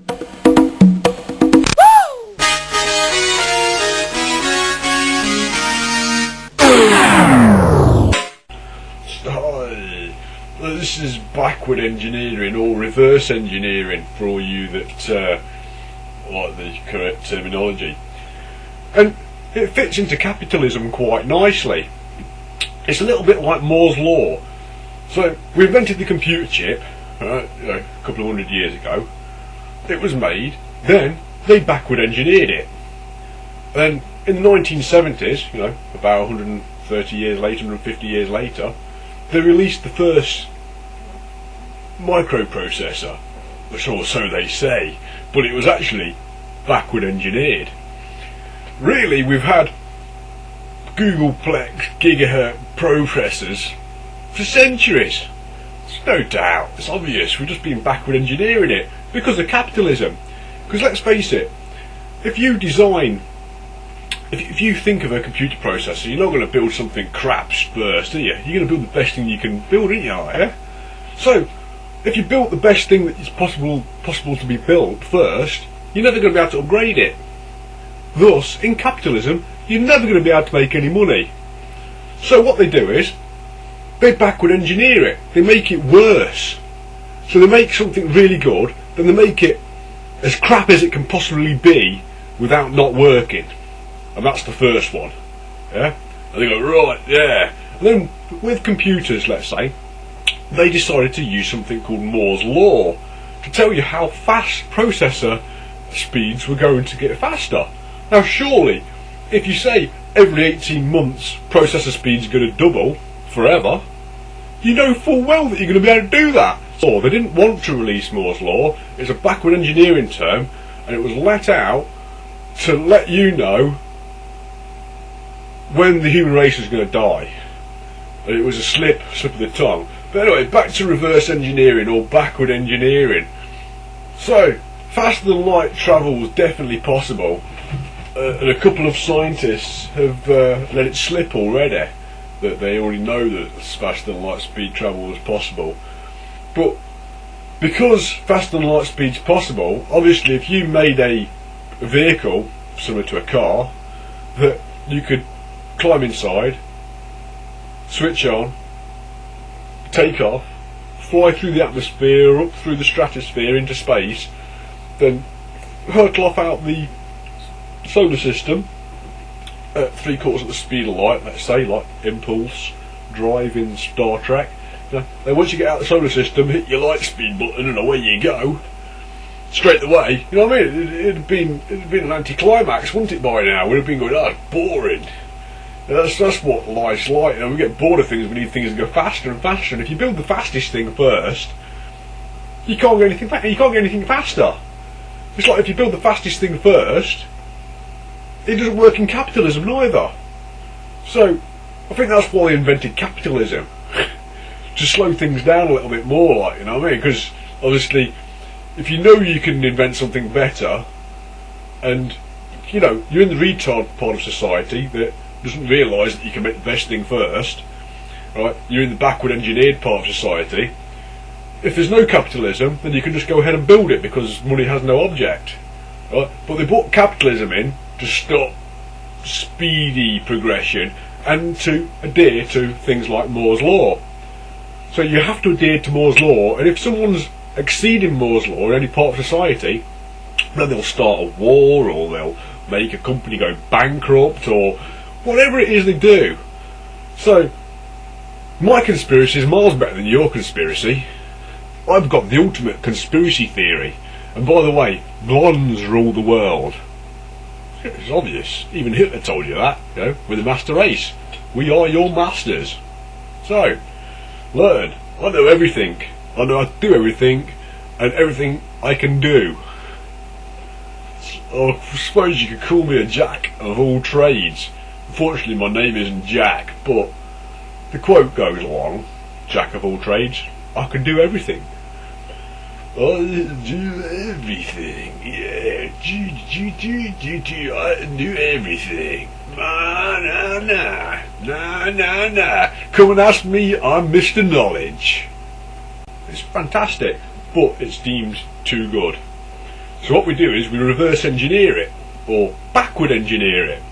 Hi, this is backward engineering or reverse engineering for all you that like the correct terminology. And it fits into capitalism quite nicely. It's a little bit like Moore's Law. So we invented the computer chip a couple of 100 years ago. It was made, then they backward engineered it. Then in the 1970s, about 130 years later, 150 years later, they released the first microprocessor, or so they say, but it was actually backward engineered. Really, we've had Googleplex gigahertz processors for centuries. There's no doubt, it's obvious, we've just been backward engineering it because of capitalism. Because let's face it, if you think of a computer processor, you're not going to build something crap first, are you? You're going to build the best thing you can build, aren't you? Yeah? So, if you built the best thing that is possible to be built first, you're never going to be able to upgrade it. Thus, in capitalism, you're never going to be able to make any money. So what they do is, they backward engineer it. They make it worse. So they make something really good, then they make it as crap as it can possibly be without not working. And that's the first one. Yeah? And they go, right, yeah. And then with computers, let's say, they decided to use something called Moore's Law to tell you how fast processor speeds were going to get faster. Now surely, if you say every 18 months processor speeds are going to double forever, you know full well that you're going to be able to do that. So they didn't want to release Moore's Law. It's a backward engineering term, and it was let out to let you know when the human race was going to die. And it was a slip of the tongue. But anyway, back to reverse engineering or backward engineering. So, faster than light travel was definitely possible, and a couple of scientists have let it slip already, that they already know that faster than light speed travel was possible. But because faster than light speed is possible, obviously if you made a vehicle similar to a car that you could climb inside, switch on, take off, fly through the atmosphere, up through the stratosphere into space, then hurtle off out the solar system at 3/4 of the speed of light, let's say, like Impulse, Drive in Star Trek. Then once you get out of the solar system, hit your light speed button and away you go. Straight away, you know what I mean? It'd been an anticlimax, wouldn't it, by now? We'd have been going, oh, it's boring. That's what life's like. We get bored of things, we need things to go faster and faster, and if you build the fastest thing first, you can't get anything faster. It's like if you build the fastest thing first, it doesn't work in capitalism neither. So I think that's why they invented capitalism. To slow things down a little bit more, like, you know what I mean? Because obviously if you know you can invent something better, and you're in the retard part of society that doesn't realise that you can make the best thing first, right? You're in the backward engineered part of society. If there's no capitalism, then you can just go ahead and build it because money has no object, right? But they brought capitalism in to stop speedy progression and to adhere to things like Moore's Law. So you have to adhere to Moore's Law, and if someone's exceeding Moore's Law in any part of society, then they'll start a war, or they'll make a company go bankrupt, or whatever it is they do. So my conspiracy is miles better than your conspiracy. I've got the ultimate conspiracy theory, and by the way, blondes rule the world. It's obvious, even Hitler told you that, with the master race. We are your masters. So, learn. I know everything. I know how to do everything, and everything I can do. I suppose you could call me a jack of all trades. Unfortunately my name isn't Jack, but the quote goes along, jack of all trades, I can do everything. I do everything, yeah, I can do everything. Nah. Come and ask me, I'm Mr. Knowledge. It's fantastic, but it's deemed too good. So what we do is we reverse engineer it, or backward engineer it.